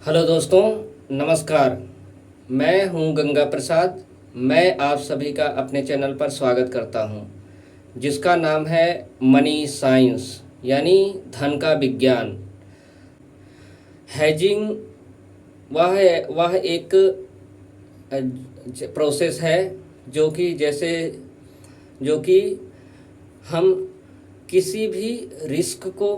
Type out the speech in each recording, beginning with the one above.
Hello दोस्तों, नमस्कार। मैं हूं गंगा प्रसाद। मैं आप सभी का अपने चैनल पर स्वागत करता हूं, जिसका नाम है मनी साइंस, यानी धन का विज्ञान। हैजिंग वह एक प्रोसेस है जो कि जैसे जो कि हम किसी भी रिस्क को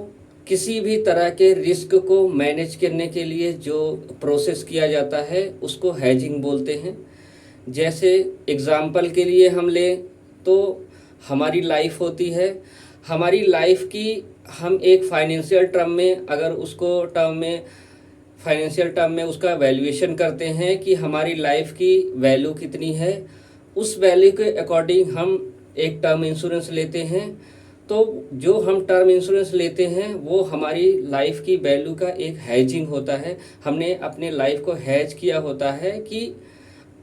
किसी भी तरह के रिस्क को मैनेज करने के लिए जो प्रोसेस किया जाता है उसको हैजिंग बोलते हैं। जैसे एग्ज़ाम्पल के लिए हम लें तो हमारी लाइफ होती है। हमारी लाइफ की हम एक फाइनेंशियल टर्म में अगर उसको टर्म में फाइनेंशियल टर्म में उसका वैल्यूएशन करते हैं कि हमारी लाइफ की वैल्यू कितनी है, उस वैल्यू के अकॉर्डिंग हम एक टर्म इंश्योरेंस लेते हैं। तो जो हम टर्म इंश्योरेंस लेते हैं वो हमारी लाइफ की वैल्यू का एक हैजिंग होता है। हमने अपने लाइफ को हैज किया होता है कि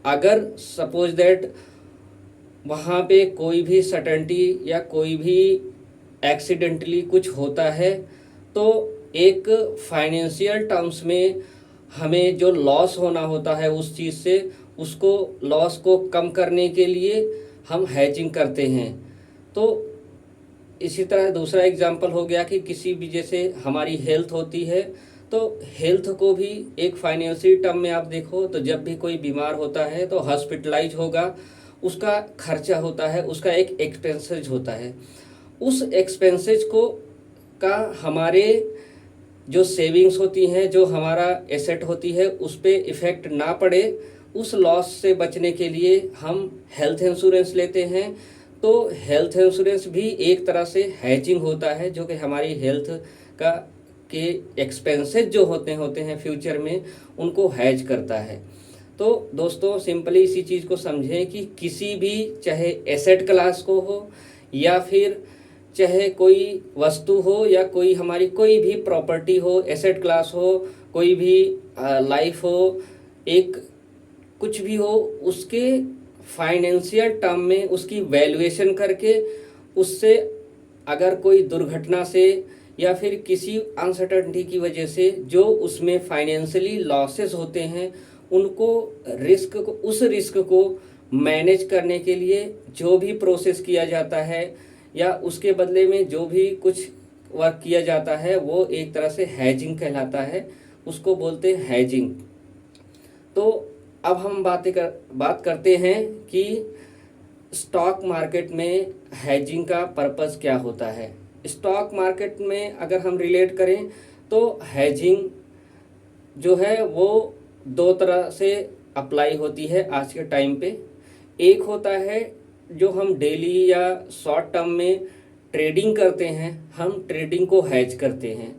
अगर सपोज दैट वहाँ पे कोई भी सर्टेनिटी या कोई भी एक्सीडेंटली कुछ होता है तो एक फाइनेंशियल टर्म्स में हमें जो लॉस होना होता है उस चीज़ से, उसको लॉस को कम करने के लिए हम हैजिंग करते हैं। तो इसी तरह दूसरा एग्जांपल हो गया कि किसी भी जैसे हमारी हेल्थ होती है तो हेल्थ को भी एक फाइनेंशियल टर्म में आप देखो तो जब भी कोई बीमार होता है तो हॉस्पिटलाइज होगा, उसका खर्चा होता है, उसका एक एक्सपेंसेज होता है। उस एक्सपेंसेज को का हमारे जो सेविंग्स होती हैं, जो हमारा एसेट होती है, उस पर इफ़ेक्ट ना पड़े, उस लॉस से बचने के लिए हम हेल्थ इंश्योरेंस लेते हैं। तो हेल्थ इंश्योरेंस भी एक तरह से हैजिंग होता है, जो कि हमारी हेल्थ का के एक्सपेंसेस जो होते हैं फ्यूचर में, उनको हैज करता है। तो दोस्तों सिंपली इसी चीज़ को समझें कि किसी भी चाहे एसेट क्लास को हो या फिर चाहे कोई वस्तु हो या कोई हमारी कोई भी प्रॉपर्टी हो, एसेट क्लास हो, कोई भी लाइफ हो, एक कुछ भी हो, उसके फाइनेंशियल टर्म में उसकी वैल्यूएशन करके उससे अगर कोई दुर्घटना से या फिर किसी अनसर्टेनिटी की वजह से जो उसमें फाइनेंशियली लॉसेस होते हैं, उनको उस रिस्क को मैनेज करने के लिए जो भी प्रोसेस किया जाता है या उसके बदले में जो भी कुछ वर्क किया जाता है वो एक तरह से हैजिंग कहलाता है, उसको बोलते हैं हैजिंग। तो अब हम बात करते हैं कि स्टॉक मार्केट में हैजिंग का पर्पस क्या होता है। स्टॉक मार्केट में अगर हम रिलेट करें तो हैजिंग जो है वो दो तरह से अप्लाई होती है आज के टाइम पे। एक होता है जो हम डेली या शॉर्ट टर्म में ट्रेडिंग करते हैं, हम ट्रेडिंग को हैज करते हैं।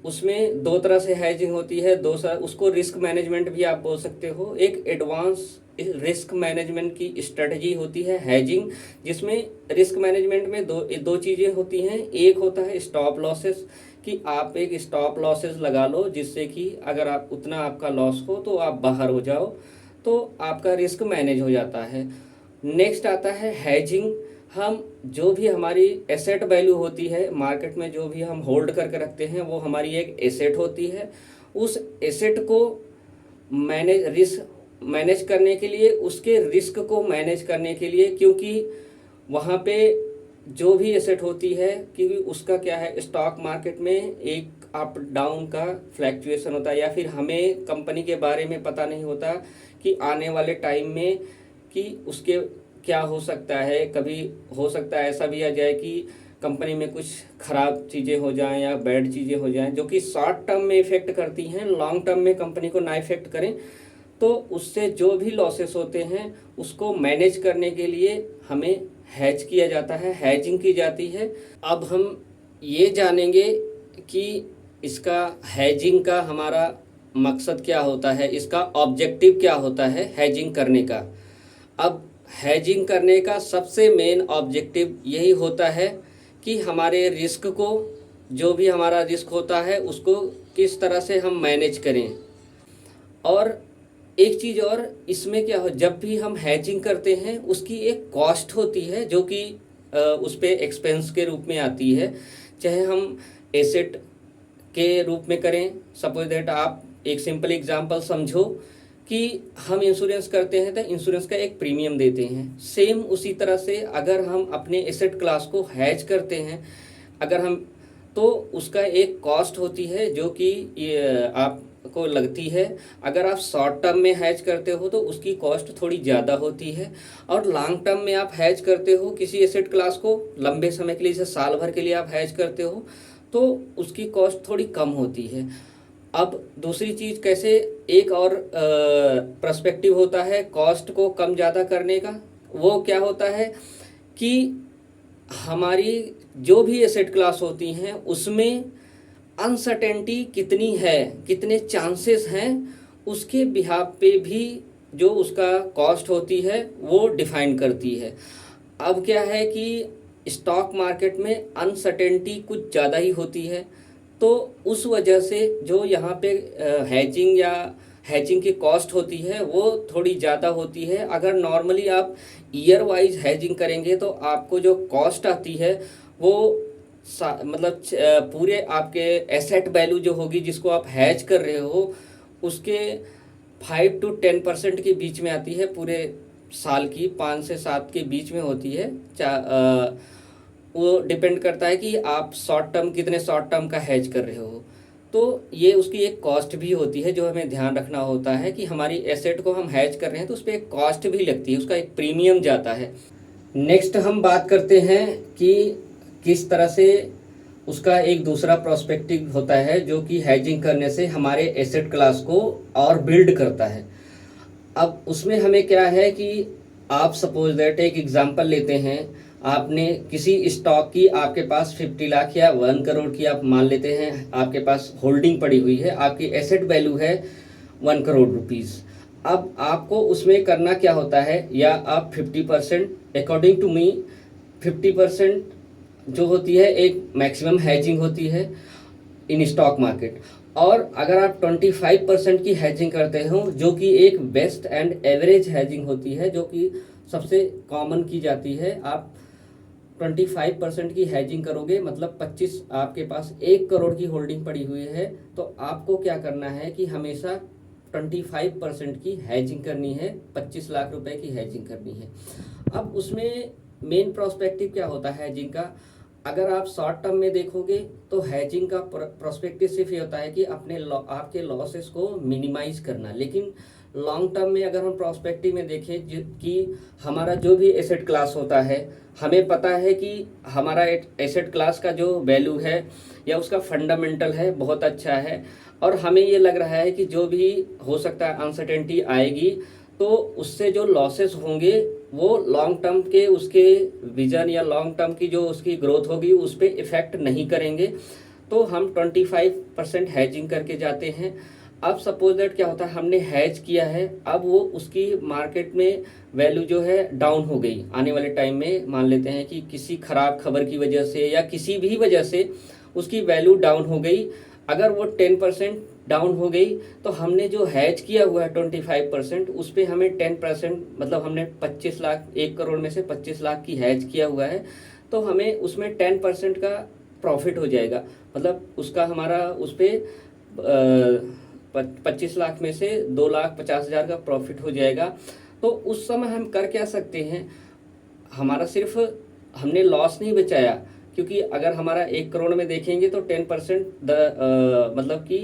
उसमें दो तरह से हैजिंग होती है, उसको रिस्क मैनेजमेंट भी आप बोल सकते हो। एक एडवांस रिस्क मैनेजमेंट की स्ट्रेटजी होती है हैजिंग, जिसमें रिस्क मैनेजमेंट में दो चीज़ें होती हैं। एक होता है स्टॉप लॉसेस, कि आप एक स्टॉप लॉसेस लगा लो जिससे कि अगर आप उतना आपका लॉस हो तो आप बाहर हो जाओ, तो आपका रिस्क मैनेज हो जाता है। नेक्स्ट आता है हैजिंग। हम जो भी हमारी एसेट वैल्यू होती है मार्केट में, जो भी हम होल्ड करके रखते हैं वो हमारी एक एसेट होती है। उस एसेट को मैनेज करने के लिए, उसके रिस्क को मैनेज करने के लिए, क्योंकि वहाँ पे जो भी एसेट होती है, क्योंकि उसका क्या है, स्टॉक मार्केट में एक अप डाउन का फ्लैक्चुएशन होता है, या फिर हमें कंपनी के बारे में पता नहीं होता कि आने वाले टाइम में कि उसके क्या हो सकता है। कभी हो सकता है ऐसा भी आ जाए कि कंपनी में कुछ ख़राब चीज़ें हो जाएं या बैड चीज़ें हो जाएं, जो कि शॉर्ट टर्म में इफ़ेक्ट करती हैं, लॉन्ग टर्म में कंपनी को ना इफ़ेक्ट करें। तो उससे जो भी लॉसेस होते हैं उसको मैनेज करने के लिए हमें हैज किया जाता है, हैजिंग की जाती है। अब हम ये जानेंगे कि इसका हैजिंग का हमारा मकसद क्या होता है, इसका ऑब्जेक्टिव क्या होता है हैजिंग करने का। अब हैजिंग करने का सबसे मेन ऑब्जेक्टिव यही होता है कि हमारे रिस्क को, जो भी हमारा रिस्क होता है उसको किस तरह से हम मैनेज करें। और एक चीज़ और इसमें क्या हो, जब भी हम हैजिंग करते हैं उसकी एक कॉस्ट होती है जो कि उस पर एक्सपेंस के रूप में आती है। चाहे हम एसेट के रूप में करें, सपोज दैट आप एक सिंपल एग्जांपल समझो कि हम इंश्योरेंस करते हैं तो इंश्योरेंस का एक प्रीमियम देते हैं। सेम उसी तरह से अगर हम अपने एसेट क्लास को हैज करते हैं, अगर हम, तो उसका एक कॉस्ट होती है जो कि ये आपको लगती है। अगर आप शॉर्ट टर्म में हैज करते हो तो उसकी कॉस्ट थोड़ी ज़्यादा होती है, और लॉन्ग टर्म में आप हैज करते हो किसी एसेट क्लास को लंबे समय के लिए, जैसे साल भर के लिए आप हैज करते हो, तो उसकी कॉस्ट थोड़ी कम होती है। अब दूसरी चीज़ कैसे, एक और पर्सपेक्टिव होता है कॉस्ट को कम ज़्यादा करने का। वो क्या होता है कि हमारी जो भी एसेट क्लास होती हैं उसमें अनसर्टेनिटी कितनी है, कितने चांसेस हैं, उसके बिहाफ पे भी जो उसका कॉस्ट होती है वो डिफाइन करती है। अब क्या है कि स्टॉक मार्केट में अनसर्टेनिटी कुछ ज़्यादा ही होती है, तो उस वजह से जो यहाँ पे हैजिंग या हैजिंग की कॉस्ट होती है वो थोड़ी ज़्यादा होती है। अगर नॉर्मली आप ईयर वाइज हैजिंग करेंगे तो आपको जो कॉस्ट आती है वो मतलब पूरे आपके एसेट वैल्यू जो होगी जिसको आप हैज कर रहे हो उसके 5 to 10% के बीच में आती है, पूरे साल की 5 से 7 के बीच में होती है। वो डिपेंड करता है कि आप शॉर्ट टर्म कितने शॉर्ट टर्म का हैज कर रहे हो। तो ये उसकी एक कॉस्ट भी होती है जो हमें ध्यान रखना होता है कि हमारी एसेट को हम हैज कर रहे हैं तो उस पर एक कॉस्ट भी लगती है, उसका एक प्रीमियम जाता है। नेक्स्ट हम बात करते हैं कि किस तरह से उसका एक दूसरा प्रोस्पेक्टिव होता है जो कि हैजिंग करने से हमारे एसेट क्लास को और बिल्ड करता है। अब उसमें हमें क्या है कि आप सपोज दैट एक एग्जांपल लेते हैं, आपने किसी स्टॉक की आपके पास 50 लाख या 1 करोड़ की आप मान लेते हैं आपके पास होल्डिंग पड़ी हुई है, आपकी एसेट वैल्यू है 1 करोड़ रुपीज़। अब आपको उसमें करना क्या होता है, या आप 50%, अकॉर्डिंग टू मी 50% जो होती है एक मैक्सिमम हैजिंग होती है इन स्टॉक मार्केट, और अगर आप 25% की हैजिंग करते हो जो कि एक बेस्ट एंड एवरेज हैजिंग होती है जो कि सबसे कॉमन की जाती है, आप 25% की हैजिंग करोगे, मतलब 25, आपके पास 1 करोड़ की होल्डिंग पड़ी हुई है तो आपको क्या करना है कि हमेशा 25% की हैजिंग करनी है, 25 लाख रुपए की हैजिंग करनी है। अब उसमें मेन प्रोस्पेक्टिव क्या होता है हैजिंग का, अगर आप शॉर्ट टर्म में देखोगे तो हैजिंग का प्रोस्पेक्टिव सिर्फ ये होता है कि अपने आपके लॉसेस को मिनिमाइज करना। लेकिन लॉन्ग टर्म में अगर हम प्रोस्पेक्टिव में देखें कि हमारा जो भी एसेट क्लास होता है, हमें पता है कि हमारा एसेट क्लास का जो वैल्यू है या उसका फंडामेंटल है बहुत अच्छा है, और हमें ये लग रहा है कि जो भी हो सकता है अनसर्टेनिटी आएगी तो उससे जो लॉसेस होंगे वो लॉन्ग टर्म के उसके विजन या लॉन्ग टर्म की जो उसकी ग्रोथ होगी उस पर इफ़ेक्ट नहीं करेंगे, तो हम 25% हैजिंग करके जाते हैं। अब सपोज दैट क्या होता है, हमने हैज किया है, अब वो उसकी मार्केट में वैल्यू जो है डाउन हो गई, आने वाले टाइम में मान लेते हैं कि किसी ख़राब खबर की वजह से या किसी भी वजह से उसकी वैल्यू डाउन हो गई, अगर वो 10% डाउन हो गई तो हमने जो हैज किया हुआ है 25% उस पर हमें 10%, मतलब हमने 25 लाख, 1 करोड़ में से 25 लाख की हैज किया हुआ है तो हमें उसमें 10% का प्रॉफिट हो जाएगा, मतलब उसका हमारा उस पर 25 लाख में से 2,50,000 का प्रॉफिट हो जाएगा। तो उस समय हम कर क्या सकते हैं, हमारा सिर्फ हमने लॉस नहीं बचाया, क्योंकि अगर हमारा 1 करोड़ में देखेंगे तो 10% मतलब कि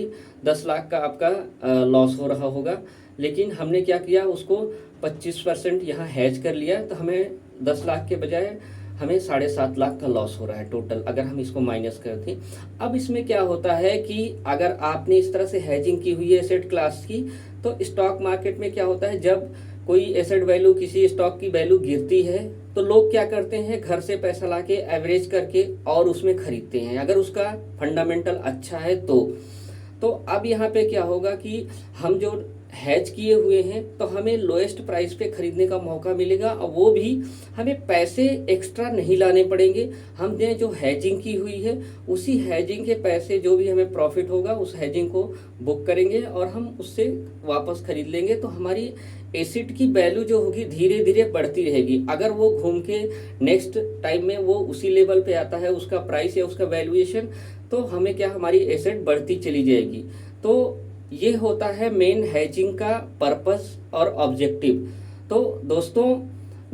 10 लाख का आपका लॉस हो रहा होगा, लेकिन हमने क्या किया, उसको 25% यहाँ हैज कर लिया तो हमें 10 लाख के बजाय हमें 7.5 लाख का लॉस हो रहा है टोटल, अगर हम इसको माइनस करते। अब इसमें क्या होता है कि अगर आपने इस तरह से हैजिंग की हुई है एसेट क्लास की, तो स्टॉक मार्केट में क्या होता है, जब कोई एसेट वैल्यू, किसी स्टॉक की वैल्यू गिरती है तो लोग क्या करते हैं, घर से पैसा लाके एवरेज करके और उसमें खरीदते हैं, अगर उसका फंडामेंटल अच्छा है तो अब यहाँ पे क्या होगा कि हम जो हैज किए हुए हैं तो हमें लोएस्ट प्राइस पे खरीदने का मौका मिलेगा, और वो भी हमें पैसे एक्स्ट्रा नहीं लाने पड़ेंगे। हमने जो हैजिंग की हुई है उसी हैजिंग के पैसे जो भी हमें प्रॉफिट होगा उस हैजिंग को बुक करेंगे और हम उससे वापस खरीद लेंगे, तो हमारी एसेट की वैल्यू जो होगी धीरे धीरे बढ़ती रहेगी। अगर वो घूम के नेक्स्ट टाइम में वो उसी लेवल पे आता है उसका प्राइस या उसका वैल्यूएशन, तो हमें क्या, हमारी एसेट बढ़ती चली जाएगी। तो ये होता है मेन हैचिंग का पर्पस और ऑब्जेक्टिव। तो दोस्तों,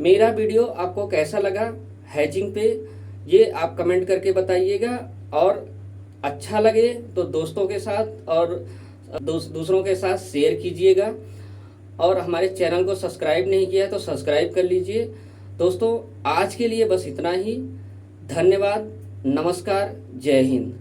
मेरा वीडियो आपको कैसा लगा हैचिंग पे, ये आप कमेंट करके बताइएगा, और अच्छा लगे तो दोस्तों के साथ और दूसरों के साथ शेयर कीजिएगा, और हमारे चैनल को सब्सक्राइब नहीं किया है तो सब्सक्राइब कर लीजिए। दोस्तों, आज के लिए बस इतना ही। धन्यवाद, नमस्कार, जय हिंद।